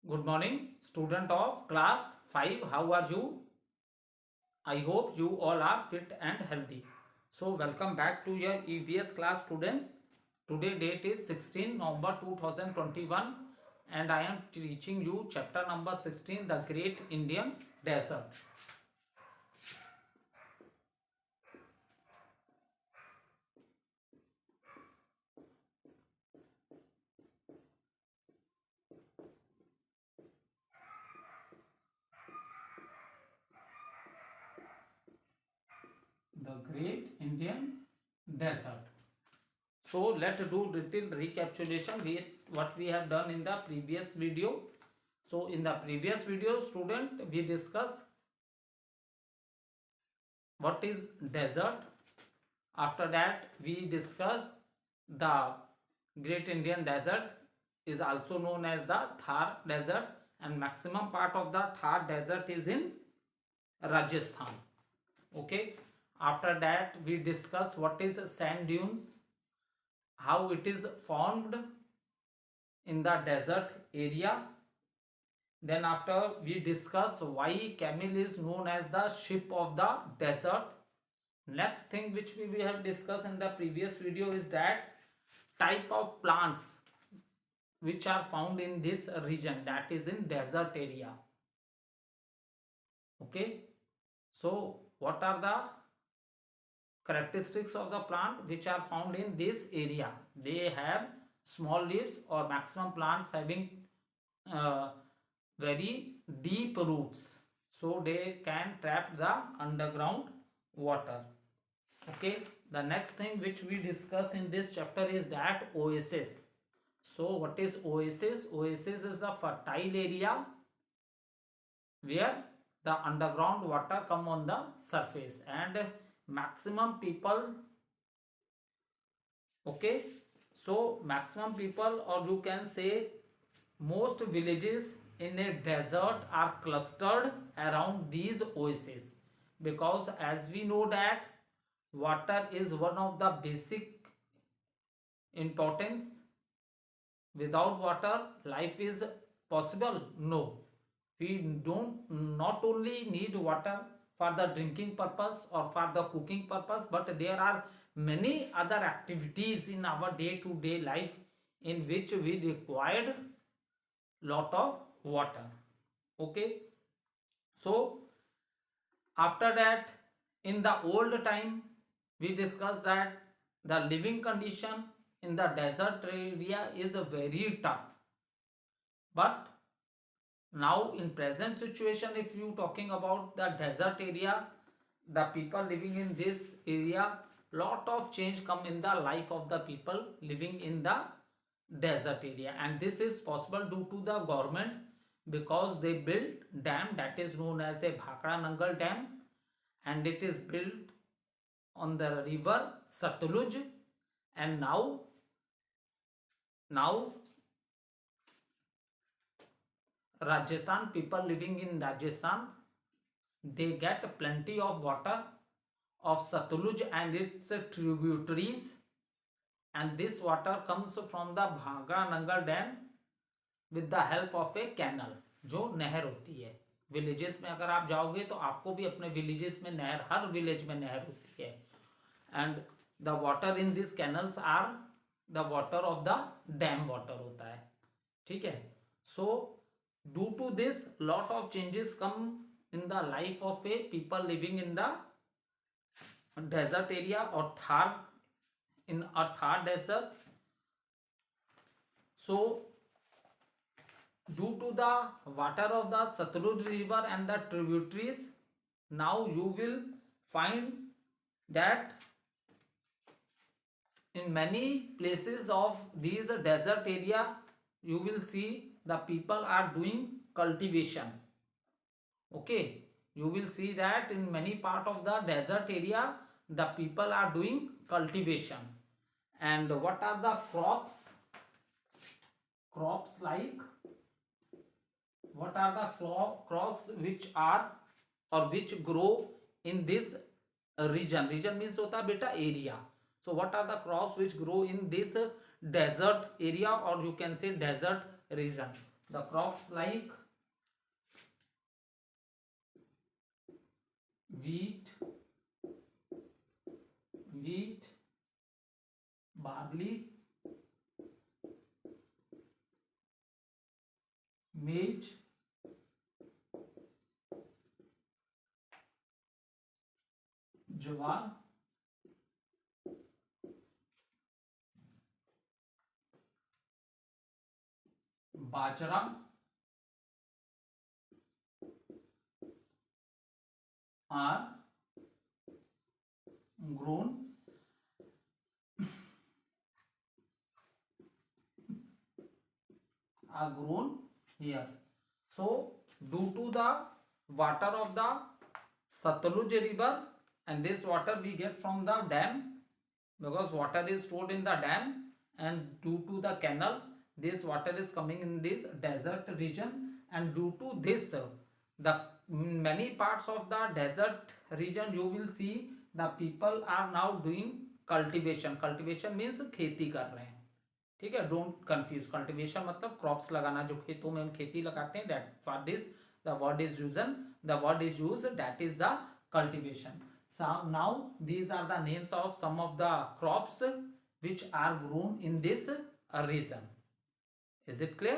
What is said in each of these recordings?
Good morning, student of class 5. How are you? I hope you all are fit and healthy. So, welcome back to your EVS class, student. Today date is 16 November 2021 and I am teaching you chapter number 16, the Great Indian Desert. The Great Indian Desert. So let's do little recapitulation with what we have done in the previous video. So in the previous video, student, we discussed what is desert. After that, we discussed the Great Indian Desert is also known as the Thar Desert, and maximum part of the Thar Desert is in Rajasthan. Okay. After that, we discuss what is sand dunes, how it is formed in the desert area. Then after, we discuss why camel is known as the ship of the desert. Next thing which we have discussed in the previous video is that type of plants which are found in this region, that is in desert area. Okay. So what are the characteristics of the plant which are found in this area? They have small leaves or maximum plants having uh, very deep roots, so they can trap the underground water. Okay. The next thing which we discuss in this chapter is that oasis. So what is oasis? Oasis is a fertile area where the underground water come on the surface and maximum people. Okay. So maximum people, or you can say most villages in a desert are clustered around these oases, because as we know that water is one of the basic importance. Without water life is possible? No. We don't not only need water for the drinking purpose or for the cooking purpose, but there are many other activities in our day to day life in which we required lot of water. Okay. So after that, in the old time, we discussed that the living condition in the desert area is very tough. But now in present situation, if you talking about the desert area, the people living in this area, lot of change come in the life of the people living in the desert area, and this is possible due to the government, because they built dam that is known as a Bhakra Nangal dam, and it is built on the river Satluj. And now Rajasthan, people living in Rajasthan, they get plenty of water of Satluj and its tributaries, and this water comes from the Bhangra Nangal dam with the help of a canal, जो नहर होती है. Villages में अगर आप जाओगे तो आपको भी अपने विलेजेस में नहर, हर विलेज में नहर होती है, and the water in this canals are the water of the dam water होता है. ठीक है. So due to this lot of changes come in the life of a people living in the desert area or Thar, in a Thar desert. So due to the water of the Satluj river and the tributaries, now you will find that in many places of these desert area, you will see the people are doing cultivation. Okay. You will see that in many part of the desert area, the people are doing cultivation. And what are the crops? Crops like, what are the crops which are or which grow in this region? Region means hota beta area. So what are the crops which grow in this desert area, or you can say desert region? The crops like wheat, barley, maize, jawar, bajra are grown here. So due to the water of the Satluj river, and this water we get from the dam, because water is stored in the dam, and due to the canal this water is coming in this desert region, and due to this the many parts of the desert region you will see the people are now doing cultivation means खेती कर रहे हैं. ठीक है, don't confuse. Cultivation मतलब crops लगाना, जो खेतों में हम खेती लगाते हैं, that for this the word is used, the word is use, that is the cultivation. Now these are the names of some of the crops which are grown in this region. Is it clear?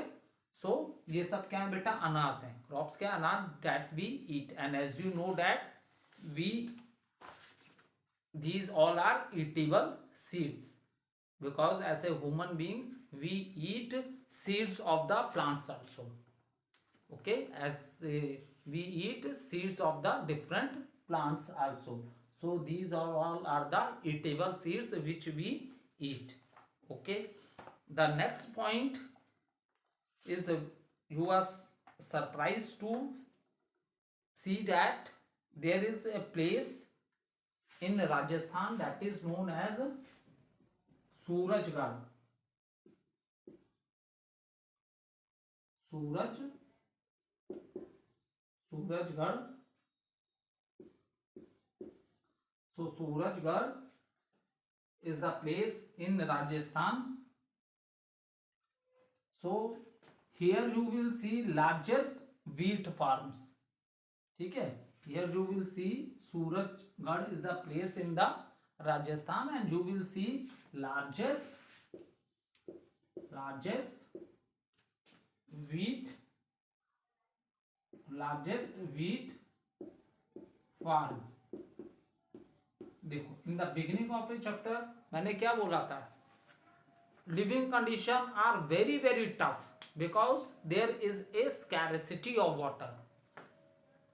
So ये सब क्या है बेटा, अनाज है. Crops क्या, अनाज that we eat, and as you know that we these all are eatable seeds, because as a human being we eat seeds of the plants also. Okay, we eat seeds of the different plants also. So these are all are the eatable seeds which we eat. Okay, the next point is you are surprised to see that there is a place in Rajasthan that is known as Surajgarh. Surajgarh. So Surajgarh is the place in Rajasthan. So here you will see largest wheat farms. ठीक है, here you will see Surajgarh is the place in the Rajasthan, and you will see largest wheat farm. देखो, in the beginning of a chapter मैंने क्या बोला था, living condition are very very tough because there is a scarcity of water,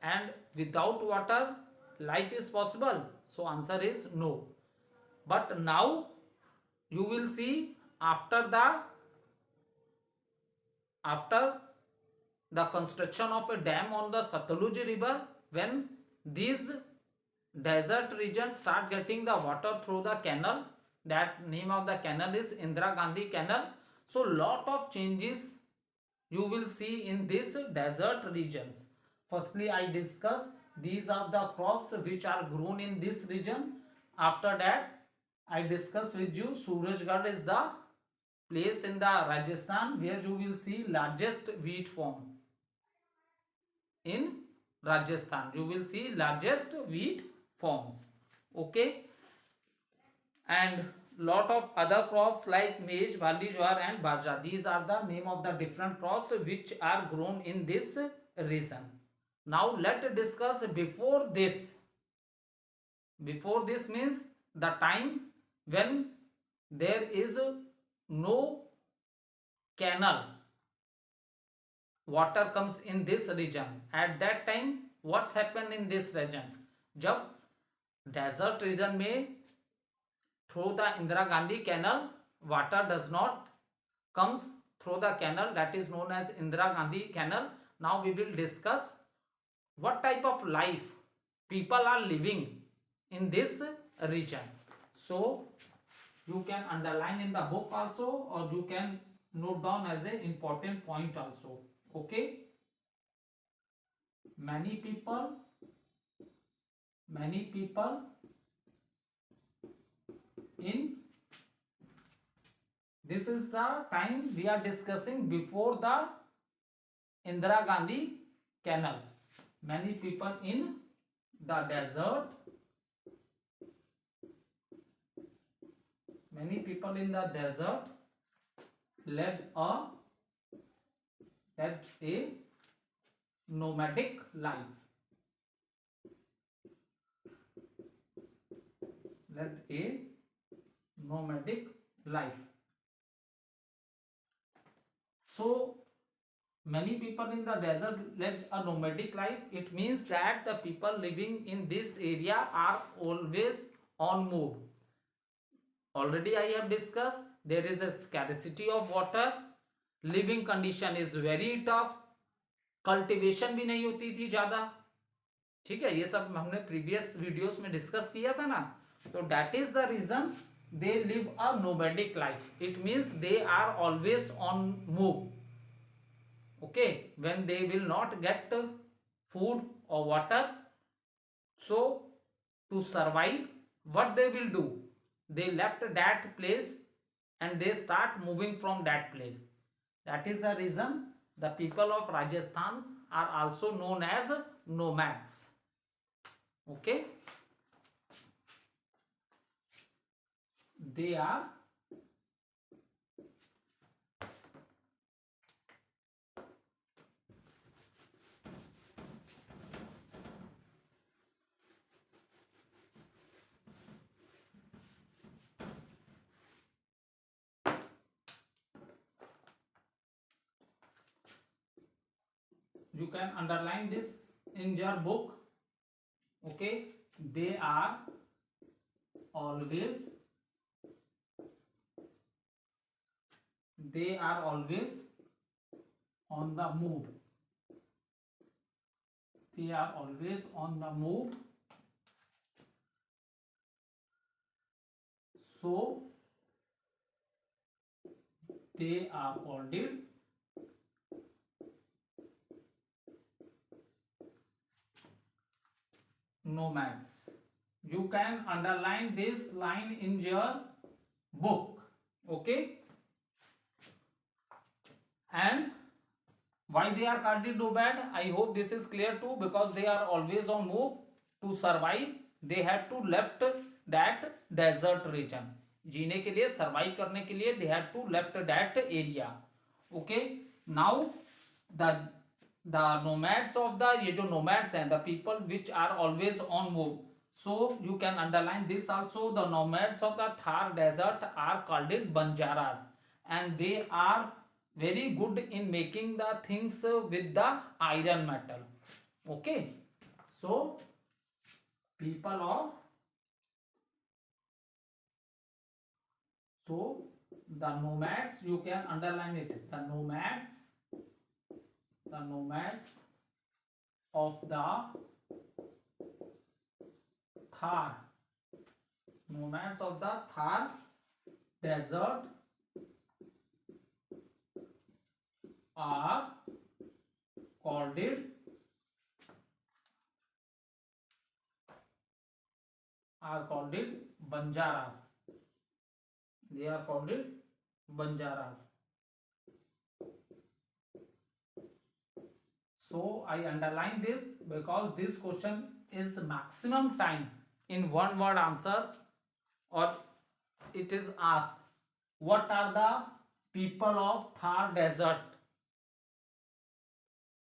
and without water life is possible. So answer is no. But now you will see after the construction of a dam on the Satluj river, when these desert regions start getting the water through the canal, that name of the canal is Indira Gandhi Canal. So lot of changes you will see in these desert regions. Firstly, I discuss these are the crops which are grown in this region. After that, I discuss with you Surajgarh is the place in the Rajasthan where you will see largest wheat farm. In Rajasthan you will see largest wheat farms. Okay, and lot of other crops like maize, barley, jowar and bajra. These are the name of the different crops which are grown in this region. Now let's discuss before this. Before this means the time when there is no canal, water comes in this region. At that time what's happened in this region, जब desert region में through the Indira Gandhi canal water does not comes through the canal, that is known as Indira Gandhi canal. Now we will discuss what type of life people are living in this region. So you can underline in the book also, or you can note down as a important point also. Okay, many people in this is the time we are discussing before the Indira Gandhi Canal. Many people in the desert, many people in the desert led a nomadic life. Led a nomadic life. So many people in the desert led a nomadic life. It means that the people living in this area are always on move. Already I have discussed, there is a scarcity of water, living condition is very tough, cultivation भी नहीं होती थी ज़्यादा. ठीक है, ये सब हमने प्रीवियस वीडियोस में डिस्कस किया था ना. तो that is the reason they live a nomadic life. It means they are always on move. Okay, when they will not get food or water, so to survive, what they will do, they left that place and they start moving from that place. That is the reason the people of Rajasthan are also known as nomads. Okay, they are you can underline this in your book. Okay, they are always on the move. They are always on the move. So they are called nomads. You can underline this line in your book. Okay, and why they are called nomad, I hope this is clear too. Because they are always on move. To survive they had to left that desert region. जीने के लिए, survive करने के लिए they had to left that area. Okay, now the nomads of the, ये जो nomads हैं, the people which are always on move, so you can underline this also. The nomads of the Thar desert are called Banjaras, and they are very good in making the things with the iron metal. Okay, so people of, so the nomads, you can underline it, the nomads of the Thar, nomads of the Thar desert are called Banjaras. They are called Banjaras. So I underline this because this question is maximum time in one word answer, or it is asked what are the people of Thar desert.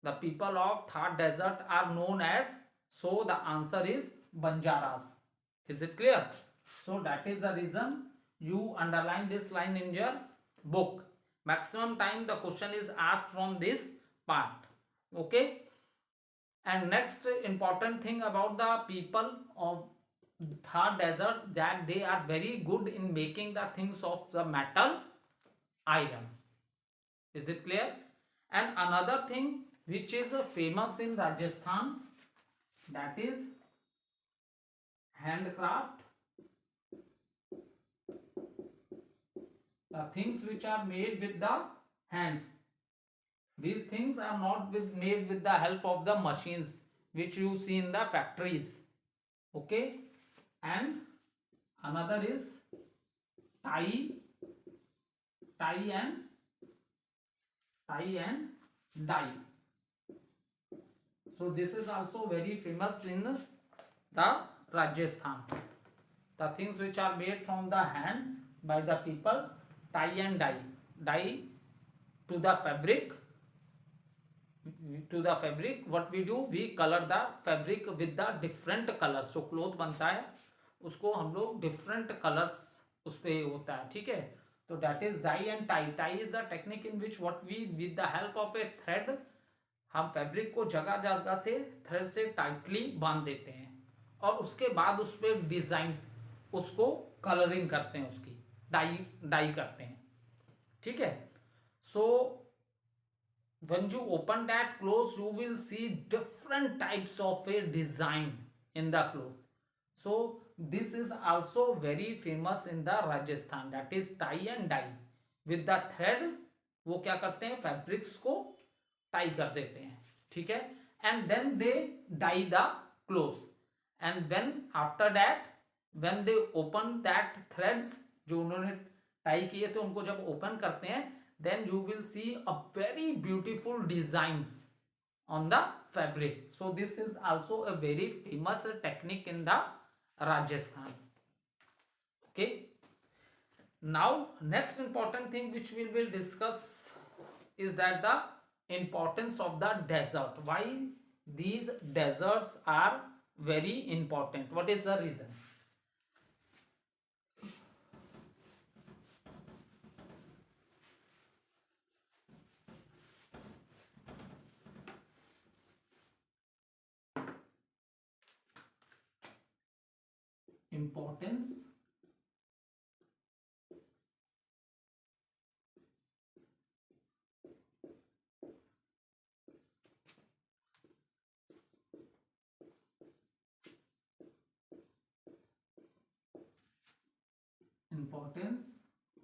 The people of Thar desert are known as, so the answer is Banjaras. Is it clear? So that is the reason you underline this line in your book. Maximum time the question is asked from this part. Okay, and next important thing about the people of Thar desert, that they are very good in making the things of the metal, iron. Is it clear? And another thing which is famous in Rajasthan, that is handcraft. The things which are made with the hands, these things are not made with the help of the machines which you see in the factories. Okay, and another is tie and dye. So this is also very famous in the Rajasthan. The things which are made from the hands by the people, tie and dye to the fabric. What we do, we color the fabric with the different colors. जो cloth बनता है उसको हम लोग different colours उस पे होता है, ठीक है. तो that is dye and tie. Tie is the technique in which what we with the help of a thread हम फैब्रिक को जगह जगह से थ्रेड से टाइटली बांध देते हैं और उसके बाद उस पर डिजाइन, उसको कलरिंग करते हैं, उसकी डाई करते हैं, ठीक है. सो when you open that clothes you will see different types of a design in the cloth. So this is also very famous in the Rajasthan, that is tie and dye. With the thread वो क्या करते हैं, fabrics को tie कर देते हैं, ठीक है. And then they dye the clothes and when after that when they open that threads, जो उन्होंने टाई किए थे उनको जब ओपन करते हैं, then you will see a very beautiful designs on the fabric. So this is also a very famous technique in the Rajasthan. Okay, now next important thing which we will discuss is that the importance of the desert. Why these deserts are very important? What is the reason? Importance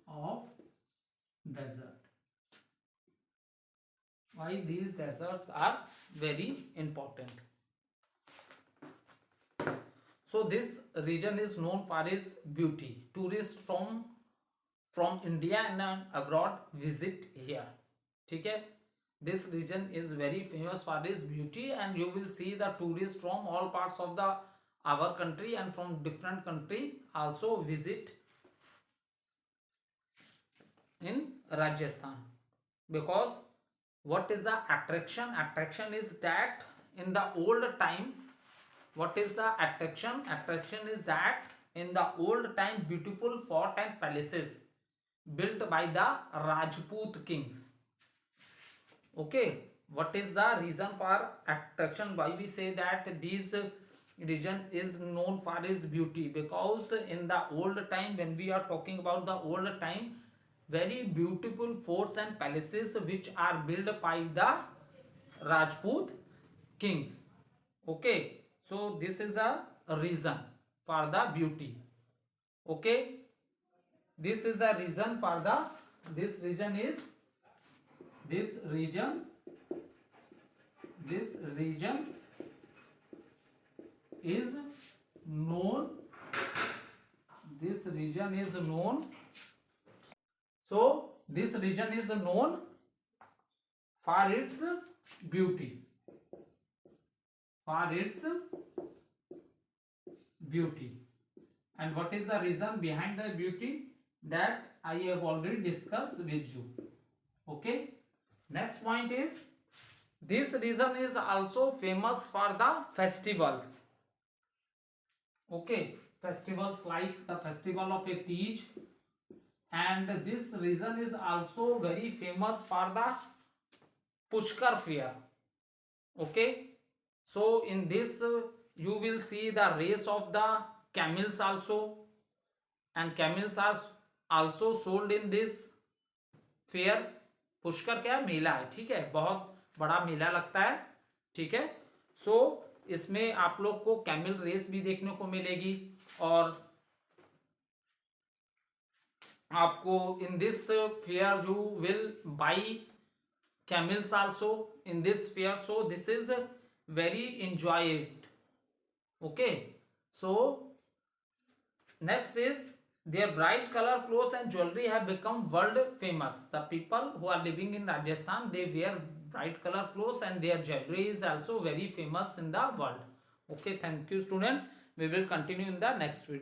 of desert. Why these deserts are very important? So this region is known for its beauty. Tourists from India and abroad visit here. ठीक है. This region is very famous for its beauty, and you will see the tourists from all parts of the our country and from different country also visit in Rajasthan. Because what is the attraction? Attraction is that in the old time, what is the attraction? Attraction is that in the old time beautiful fort and palaces built by the Rajput kings. Okay, what is the reason for attraction? Why we say that this region is known for its beauty? Because in the old time, when we are talking about the old time, very beautiful forts and palaces which are built by the Rajput kings. Okay, so this is the reason for the beauty. Okay, this is the reason for the this region is known this region is known so this region is known for its beauty. And what is the reason behind the beauty? That I have already discussed with you. Okay, next point is this region is also famous for the festivals. Okay, festivals like the festival of a Tej, and this region is also very famous for the Pushkar fair. Okay, so in this you will see the race of the camels also, and camels are also sold in this fair. Pushkar क्या मेला है, ठीक है, बहुत बड़ा मेला लगता है, ठीक है. सो इसमें आप लोग को कैमल रेस भी देखने को मिलेगी, और आपको in this fair you will by camels also in this fair. So this is very enjoyed. Okay, so next is their bright color clothes and jewelry have become world famous. The people who are living in Rajasthan, they wear bright color clothes, and their jewelry is also very famous in the world. Okay, thank you student. We will continue in the next video.